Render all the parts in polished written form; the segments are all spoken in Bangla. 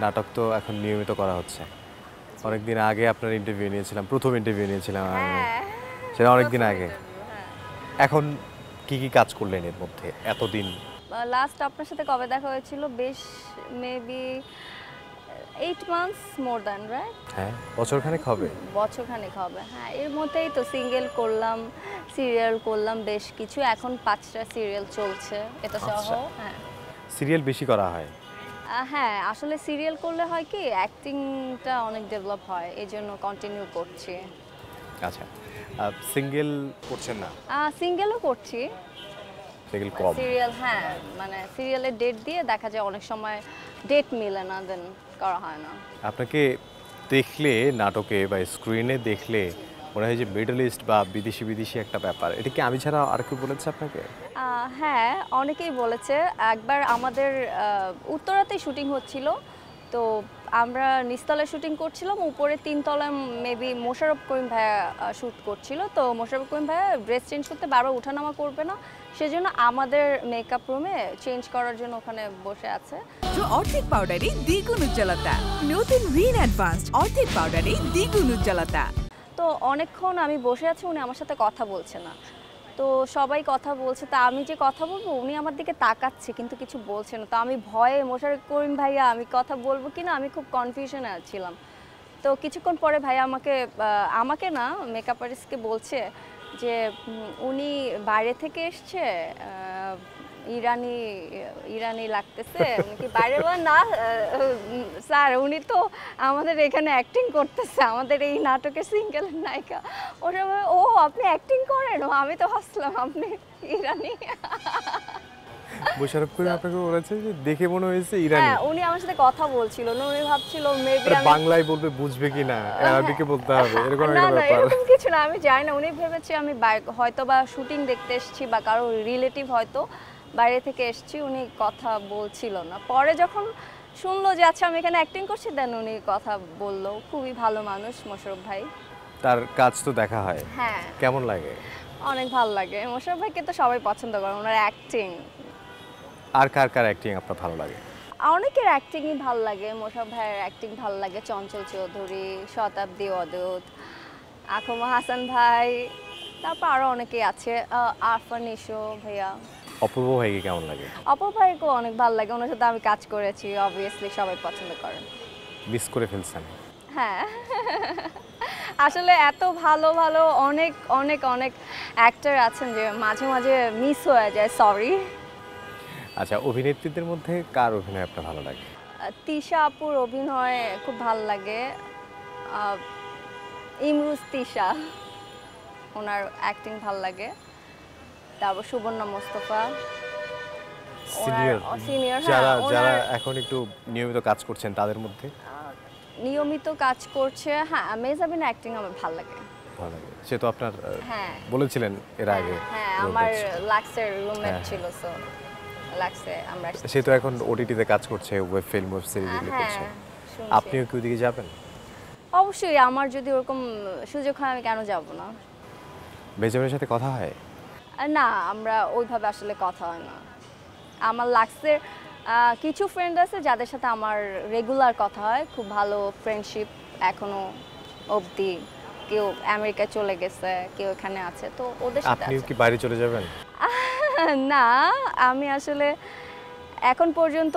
নাটক তো এখন নিয়মিত করা হচ্ছে। অনেকদিন আগে আপনার ইন্টারভিউ নিয়েছিলাম, প্রথম ইন্টারভিউ নিয়েছিলাম আমি। হ্যাঁ, সেটা অনেকদিন প্রথম আগে। ইন্টারভিউ, হ্যাঁ। এখন কি কাজ করলেন এর মধ্যে এতদিন? লাস্ট আপনার সাথে কবে দেখা হয়েছিল? বেশ maybe 8 months more than, right? হ্যাঁ, বছরখানেক হবে। বছরখানেক হবে, হ্যাঁ। এর মধ্যেই তো সিঙ্গেল করলাম, সিরিয়াল করলাম বেশ কিছু। এখন 5টা সিরিয়াল চলছে, এটা সহ। আচ্ছা। হ্যাঁ। সিরিয়াল বেশি করা হয়। হ্যাঁ, আসলে সিরিয়াল করলে হয় কি অ্যাক্টিংটা অনেক ডেভেলপ হয়, এই জন্য কন্টিনিউ করছি। আচ্ছা, সিঙ্গেল করছেন না? সিঙ্গেলও করছি। সিঙ্গেল কম। সিরিয়াল, হ্যাঁ, মানে সিরিয়ালের ডেট দিয়ে দেখা যায় অনেক সময় ডেট মিলে না, দেন করা হয় না। আপনাকে দেখলে নাটকে বা স্ক্রিনে দেখলে মনে হয় যে মিডল ইস্ট বা বিদেশি বিদেশি একটা ব্যাপার। এটা কি আমি ছাড়া আর কেউ বলেছে আপনাকে? হ্যাঁ, অনেকেই বলেছে। একবার আমাদের উত্তরাতেই শুটিং হচ্ছিল, তো আমরা নিচতলায় শুটিং করছিলাম, উপরে 3 তলায় মেবি মোশাররফ করিম ভাইয়া শ্যুট করছিল। তো মোশাররফ করিম ভাইয়া ড্রেস চেঞ্জ করতে বারবার ওঠানামা করবে না, সেজন্য আমাদের মেকআপ রুমে চেঞ্জ করার জন্য ওখানে বসে আছে। অর্ধেক পাউডারে দ্বিগুণ উজ্জ্বলতা, নতুন রিন অ্যাডভান্সড অর্ধেক পাউডারে দ্বিগুণ উজ্জ্বলতা। তো অনেকক্ষণ আমি বসে আছি, উনি আমার সাথে কথা বলছে না। তো সবাই কথা বলছে, তা আমি যে কথা বলবো উনি আমার দিকে তাকাচ্ছে কিন্তু কিছু বলছে না। তো আমি ভয়ে, মোশাররফ করিম ভাইয়া আমি কথা বলবো কিনা আমি খুব কনফিউশনে ছিলাম। তো কিছুক্ষণ পরে ভাইয়া আমাকে না, মেকআপ আর্টিস্টকে বলছে যে উনি বাইরে থেকে এসছে, ইরানি ইরানি লাগতেছে। উনি কি বাইরে? না স্যার, উনি তো আমাদের এখানে অ্যাক্টিং করতেছে, আমাদের এই নাটকের সিঙ্গেলের নায়িকা। ওরা বলে, ও আপনি অ্যাক্টিং করেন? ও আমি তো ভাবছিলাম আপনি ইরানি। মোশাররফ করিম আপনাকে বলেছে যে দেখে মনে হয়েছে ইরানি। হ্যাঁ, উনি আমার সাথে কথা বলছিল না, উনি ভাবছিল মেবি আমি বাংলায় বলবে বুঝবে কিনা, আরবিকে বলতে হবে, এরকম না একটা না, ব্যাপার। এরকম কিছু না, আমি জানি না। উনি ভেবেছে আমি হয়তো বা শুটিং দেখতে এসেছি বা কারো রিলেটিভ হয়তো বাইরে থেকে এসেছি, উনি কথা বলছিল না। পরে যখন শুনলো যে আচ্ছা আমি এখানে অ্যাক্টিং করছি, দেন উনি কথা বললো। খুবই ভালো মানুষ মোশাররফ ভাই। তার কাজ তো দেখা হয়। হ্যাঁ, কেমন লাগে? অনেক ভালো লাগে। মোশাররফ ভাইকে তো সবাই পছন্দ করে, ওনার অ্যাক্টিং। আর কার কার অ্যাক্টিং আপনার ভালো লাগে? অনেকের অ্যাক্টিংই ভালো লাগে। মোশাররফ ভাইয়ের অ্যাক্টিং ভালো লাগে, চঞ্চল চৌধুরী, শতাব্দী, অদ্ভুত, আখমা হাসান ভাই, তারপর আরও অনেকেই আছে, আরফান নিশো ভাইয়া। অপূর্ব ভাইকে কেমন লাগে? অপর ভাইকেও অনেক ভালো লাগে, ওনার সাথে আমি কাজ করেছি, অবভিয়াসলি সবাই পছন্দ করেন। মিস করে ফেলছেন? হ্যাঁ। আসলে এত ভালো ভালো অনেক অনেক অনেক অ্যাক্টর আছেন যে মাঝে মাঝে মিস হয়ে যায়, সরি। আচ্ছা, অভিনেত্রীদের মধ্যে কার অভিনয় আপনার ভালো লাগে? তিশা আপুর অভিনয় খুব ভালো লাগে। আহ, ইমরুজ তিশা, ওনার অ্যাক্টিং ভালো লাগে। তারপর সুবর্ণা মোস্তফা, সিনিয়র সিনিয়র, যারা হ্যাঁ, যারা ওনার এখন একটু নিয়মিত কাজ করছেন তাদের মধ্যে নিয়মিত কাজ করছে। হ্যাঁ, মেজাবিনের অ্যাক্টিং আমার ভালো লাগে। ভালো লাগে। সে তো আপনার হ্যাঁ, বলেছিলেন এর আগে। হ্যাঁ, role আমার করছে। লাক্সের রুমমেট হ্যাঁ, ছিল, সো লাক্সে আমরা সে তো এখন ওটিটিতে কাজ করছে, ওয়েব ফিল্ম, ওয়েব সিরিজ এগুলো করছে। হ্যাঁ, শুনছি। আপনিও কি ওদিকে যাবেন? অবশ্যই, আমার যদি ওরকম সুযোগ হয় আমি কেন যাব না। বেঞ্জামিনের সাথে কথা হয়? না, আমরা ওইভাবে আসলে কথা হয় না। আমার লাক্সের কিছু ফ্রেন্ড আছে যাদের সাথে আমার রেগুলার কথা হয়, খুব ভালো ফ্রেন্ডশিপ এখনো অবধি। কেউ আমেরিকায় চলে গেছে, কেউ এখানে আছে, তো ওদের সাথে আপনিও আছে। কি বাইরে চলে যাবেন? না, আমি আসলে এখন পর্যন্ত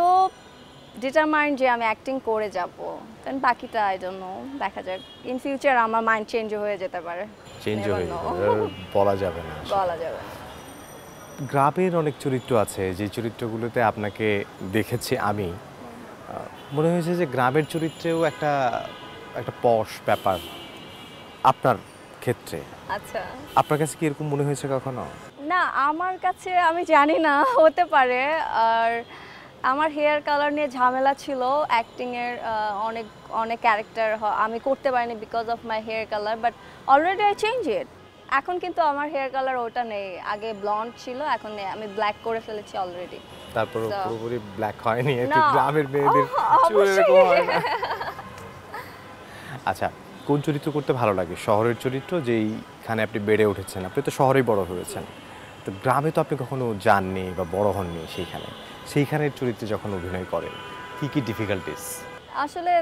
ডিটারমাইন্ড যে আমি অ্যাক্টিং করে যাব, কারণ বাকিটা আই ডোন্ট নো, দেখা যাক। ইন ফিউচার আমার মাইন্ড চেঞ্জ হয়ে যেতে পারে, চেঞ্জ Never হয়ে know. যাবে, বলা যাবে না। বলা যাবে না। গ্রামের অনেক চরিত্র আছে যে চরিত্রগুলোতে আপনাকে দেখেছি আমি, মনে হয়েছে যে গ্রামের চরিত্রেও একটা একটা পশ ব্যাপার আপনার ক্ষেত্রে। আচ্ছা, আপনার কাছে কি এরকম মনে হয়েছে কখনো? না আমার কাছে আমি জানি না, হতে পারে। আর আমার হেয়ার কালার নিয়ে ঝামেলা ছিল অ্যাক্টিংয়ের, অনেক অনেক ক্যারেক্টার আমি করতে পারিনি because of my hair colour, but already I change it. এখন কিন্তু আমার হেয়ার কালার ওটা নেই, আগে ব্লন্ড ছিল, এখন নেই, আমি ব্ল্যাক করে ফেলেছি অলরেডি। তারপর So- পুরোপুরি ব্ল্যাক হয়নি, একটু না, গ্রামের মেয়েদের চুল এরকম হয় না। আচ্ছা, কোন চরিত্র করতে ভালো লাগে? শহরের চরিত্র, যেইখানে আপনি বেড়ে উঠেছেন, আপনি তো শহরেই বড় হয়েছেন, তো গ্রামে তো আপনি কখনো যাননি বা বড় হননি, সেইখানের চরিত্রে যখন অভিনয় করেন কি কি ডিফিকাল্টিস? আসলে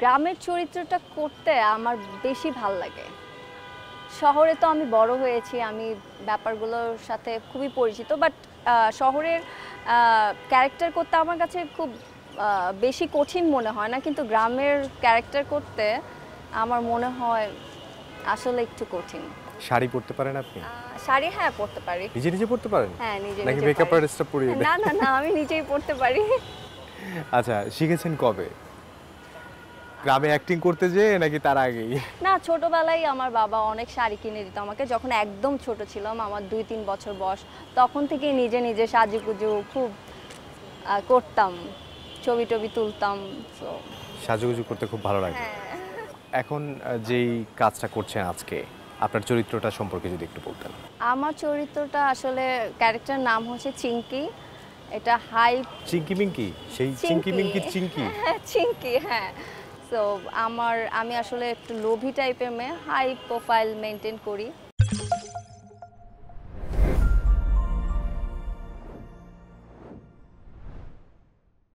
গ্রামের চরিত্রটা করতে আমার বেশি ভাল লাগে। শহরে তো আমি বড় হয়েছি, আমি ব্যাপারগুলোর সাথে খুবই পরিচিত, বাট শহরের ক্যারেক্টার করতে আমার কাছে খুব বেশি কঠিন মনে হয় না, কিন্তু গ্রামের ক্যারেক্টার করতে আমার মনে হয় আসলে একটু কঠিন। শাড়ি পরতে পারেন আপনি? শাড়ি হ্যাঁ পরতে পারি। নিজে নিজে পরতে পারেন? হ্যাঁ নিজে নাকি নিজে মেকআপ পারি। আর্টিস্টটা পরিয়ে দেয়? না না না, আমি নিজেই পড়তে পারি। আচ্ছা, শিখেছেন কবে? গ্রামে অ্যাক্টিং করতে যেয়ে নাকি তার আগেই? না, ছোটবেলায় আমার বাবা অনেক শাড়ি কিনে দিত আমাকে, যখন একদম ছোট ছিলাম, আমার 2-3 বছর বয়স, তখন থেকে নিজে নিজে সাজুগুজু খুব করতাম, ছবি টবি তুলতাম। তো সাজুগুজু করতে খুব ভালো লাগে। হ্যাঁ, এখন যেই কাজটা করছেন আজকে, আপনার চরিত্রটা সম্পর্কে যদি একটু বলতেন। আমার চরিত্রটা আসলে ক্যারেক্টার নাম হচ্ছে চিঙ্কি। এটা হাই চিঙ্কি মিঙ্কি? সেই চিঙ্কি মিঙ্কি চিঙ্কি? হ্যাঁ চিঙ্কি, হ্যাঁ। সো আমি আসলে একটু লোভী টাইপের মেয়ে, হাই প্রোফাইল মেনটেন করি।